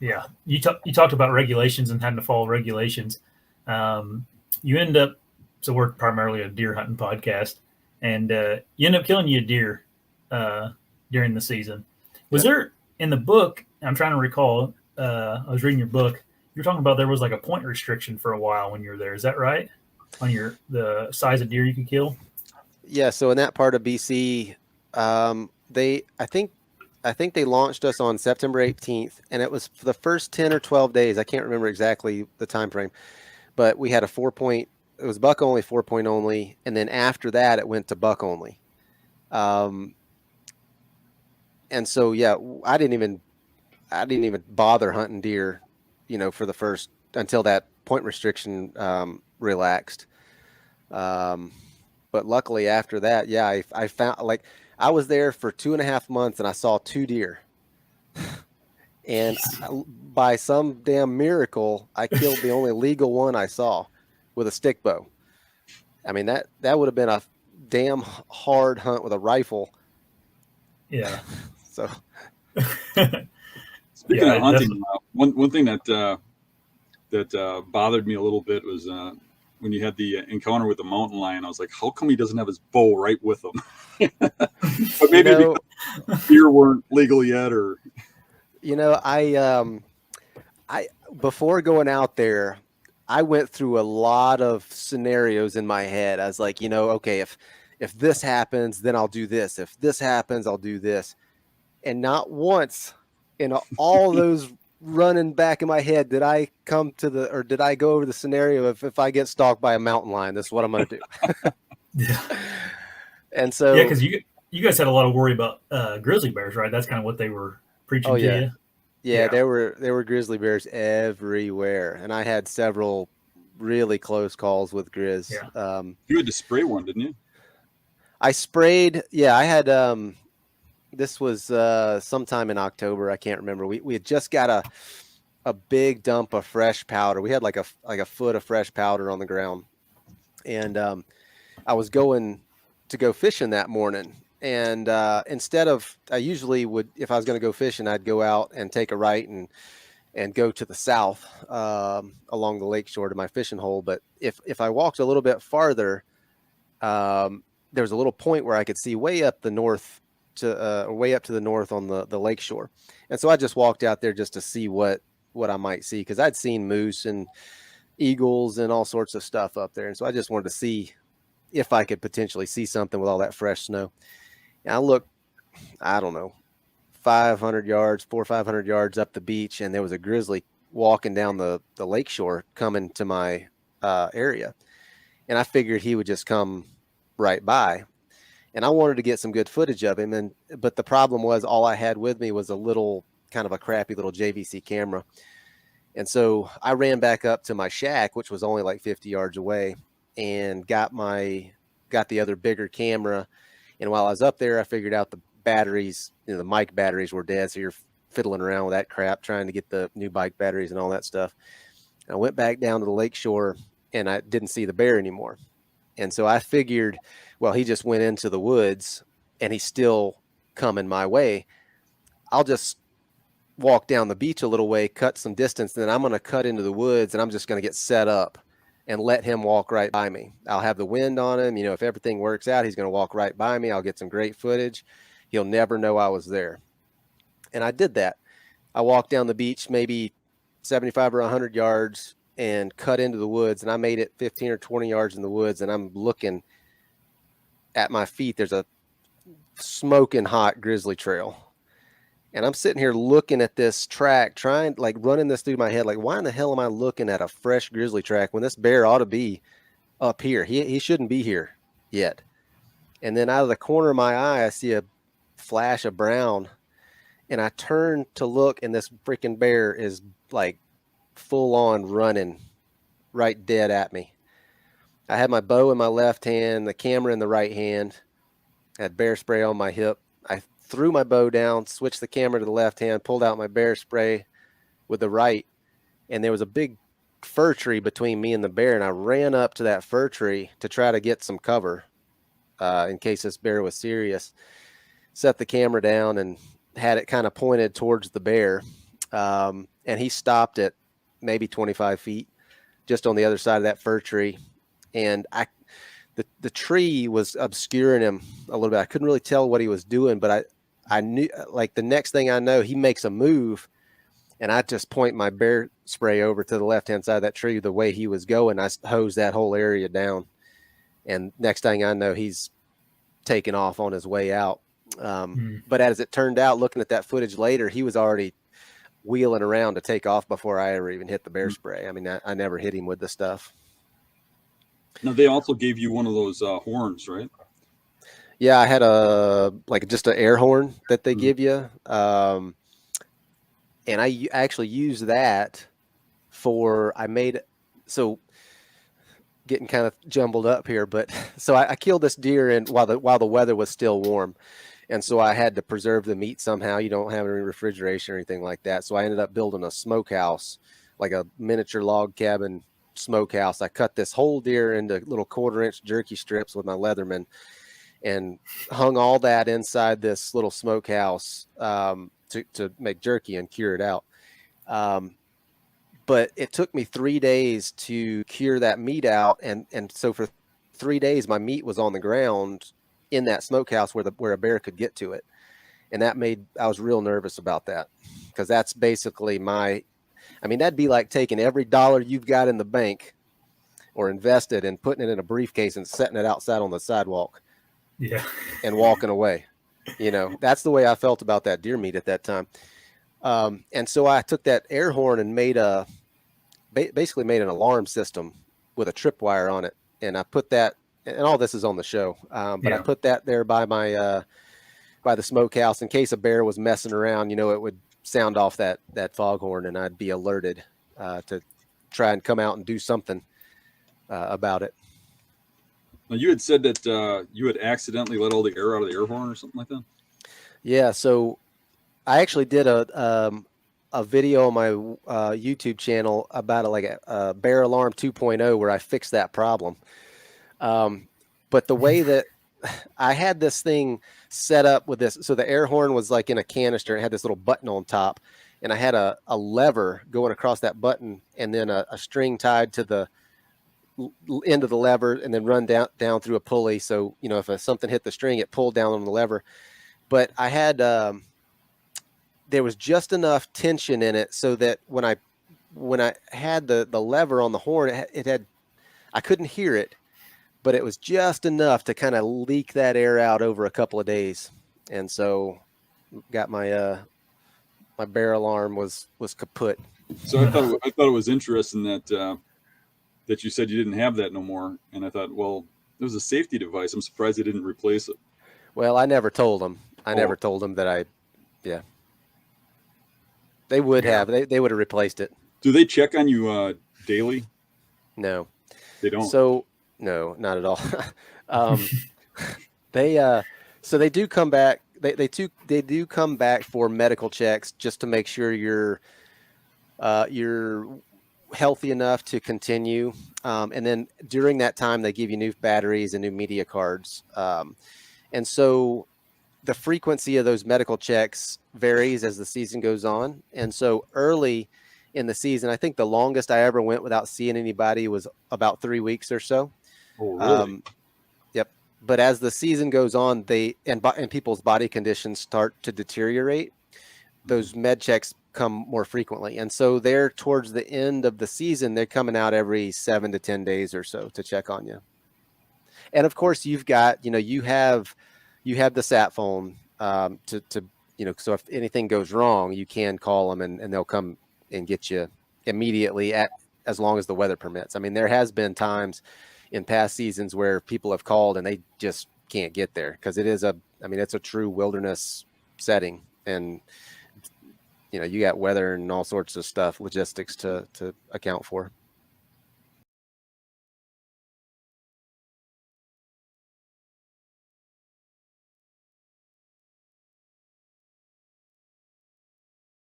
Yeah, you talked about regulations and having to follow regulations. You end up so we're primarily a deer hunting podcast, and you end up killing you a deer uh, during the season. Was Yep. there in the book? I'm trying to recall. I was reading your book. You were talking about there was like a point restriction for a while when you were there. Is that right? On your the size of deer you could kill. Yeah. So in that part of BC, they I think they launched us on September 18th, and it was for the first 10 or 12 days. I can't remember exactly the time frame, but we had a 4 point. It was buck only, 4 point only, and then after that, it went to buck only. Um, and so yeah, I didn't even bother hunting deer, for the first until that point restriction relaxed. Um, but luckily after that, yeah, I found like I was there for 2.5 months and I saw 2 deer, and by some damn miracle, I killed the only legal one I saw with a stick bow. I mean that would have been a damn hard hunt with a rifle. Yeah, So Speaking of that's hunting, one thing that bothered me a little bit was when you had the encounter with the mountain lion. I was like, how come he doesn't have his bow right with him? But maybe because deer weren't legal yet, or I before going out there, I went through a lot of scenarios in my head. I was like, okay, if this happens, then I'll do this. If this happens, I'll do this. And not once in all those running back in my head did I did I go over the scenario of if I get stalked by a mountain lion, this is what I'm going to do. yeah, And yeah. so, Because you guys had a lot of worry about grizzly bears, right? That's kind of what they were oh preaching to yeah, you. yeah, Yeah, there were grizzly bears everywhere, and I had several really close calls with yeah. grizz. you had to spray one, didn't you? I sprayed. Yeah, I had. This was sometime in October. I can't remember. We had just got a big dump of fresh powder. We had like a foot of fresh powder on the ground, and I was going to go fishing that morning. And instead of, I usually would, if I was going to go fishing, I'd go out and take a right and go to the south along the lake shore to my fishing hole. But if I walked a little bit farther, there was a little point where I could see way up the north way up to the north on the lake shore. And so I just walked out there just to see what I might see, because I'd seen moose and eagles and all sorts of stuff up there. And so I just wanted to see if I could potentially see something with all that fresh snow. And I looked, I don't know, 500 yards, 500 yards up the beach, and there was a grizzly walking down the lake shore coming to my area. And I figured he would just come right by. And I wanted to get some good footage of him. But the problem was all I had with me was a little kind of a crappy little JVC camera. And so I ran back up to my shack, which was only like 50 yards away, and got the other bigger camera. And while I was up there, I figured out the batteries, the mic batteries were dead. So you're fiddling around with that crap, trying to get the new bike batteries and all that stuff. And I went back down to the lake shore, and I didn't see the bear anymore. And so I figured, well, he just went into the woods and he's still coming my way. I'll just walk down the beach a little way, cut some distance, and then I'm going to cut into the woods, and I'm just going to get set up and let him walk right by me. I'll have the wind on him. If everything works out, he's going to walk right by me. I'll get some great footage. He'll never know I was there. And I did that. I walked down the beach maybe 75 or 100 yards and cut into the woods, and I made it 15 or 20 yards in the woods, and I'm looking at my feet. There's a smoking hot grizzly trail. And I'm sitting here looking at this track, running this through my head, like, why in the hell am I looking at a fresh grizzly track when this bear ought to be up here? He shouldn't be here yet. And then out of the corner of my eye, I see a flash of brown, and I turn to look, and this freaking bear is like full on running right dead at me. I had my bow in my left hand, the camera in the right hand, I had bear spray on my hip. I threw my bow down, switched the camera to the left hand, pulled out my bear spray with the right, and there was a big fir tree between me and the bear, and I ran up to that fir tree to try to get some cover in case this bear was serious. Set the camera down and had it kind of pointed towards the bear. And he stopped at maybe 25 feet just on the other side of that fir tree. And the tree was obscuring him a little bit. I couldn't really tell what he was doing, but I knew, like, the next thing I know, he makes a move, and I just point my bear spray over to the left-hand side of that tree the way he was going. I hose that whole area down. And next thing I know, he's taking off on his way out. But as it turned out, looking at that footage later, he was already wheeling around to take off before I ever even hit the bear spray. I mean, I never hit him with the stuff. Now, they also gave you one of those horns, right? Yeah, I had just an air horn that they give you. And I actually used that getting kind of jumbled up here, but so I killed this deer while the weather was still warm. And so I had to preserve the meat somehow. You don't have any refrigeration or anything like that. So I ended up building a smokehouse, like a miniature log cabin smokehouse. I cut this whole deer into little 1/4-inch jerky strips with my Leatherman and hung all that inside this little smokehouse to make jerky and cure it out. But it took me 3 days to cure that meat out. And so for 3 days, my meat was on the ground in that smokehouse where a bear could get to it. And I was real nervous about that, because that's basically that'd be like taking every dollar you've got in the bank or invested and putting it in a briefcase and setting it outside on the sidewalk. Yeah. And walking away. That's the way I felt about that deer meat at that time. And so I took that air horn and basically made an alarm system with a tripwire on it. And I put that, and all this is on the show. But I put that there by the smokehouse in case a bear was messing around. It would sound off that foghorn, and I'd be alerted to try and come out and do something about it. Now, you had said that you had accidentally let all the air out of the air horn or something like that. Yeah. So I actually did a video on my YouTube channel about a bear alarm 2.0 where I fixed that problem. But the way that I had this thing set up with this, so the air horn was like in a canister. It had this little button on top, and I had a lever going across that button, and then a string tied to the end of the lever, and then run down through a pulley. So, if something hit the string, it pulled down on the lever. But I had, there was just enough tension in it so that when I had the lever on the horn, I couldn't hear it, but it was just enough to kind of leak that air out over a couple of days. And so got my bear alarm was kaput. So I thought it was interesting that you said you didn't have that no more. And I thought, well, it was a safety device. I'm surprised they didn't replace it. Well, I never told them. Never told them that they would have. They would have replaced it. Do they check on you daily? No. They don't. So no, not at all. So they do come back. They do come back for medical checks just to make sure you're healthy enough to continue. And then during that time, they give you new batteries and new media cards. And so the frequency of those medical checks varies as the season goes on. And so early in the season, I think the longest I ever went without seeing anybody was about 3 weeks or so. Oh, really? Yep. But as the season goes on, and people's body conditions start to deteriorate, those med checks come more frequently. And so they're towards the end of the season, they're coming out every 7 to 10 days or so to check on you. And of course you've got, you have the sat phone, so if anything goes wrong, you can call them and they'll come and get you immediately as long as the weather permits. I mean, there has been times in past seasons where people have called and they just can't get there because it's a true wilderness setting, and you got weather and all sorts of stuff, logistics to account for.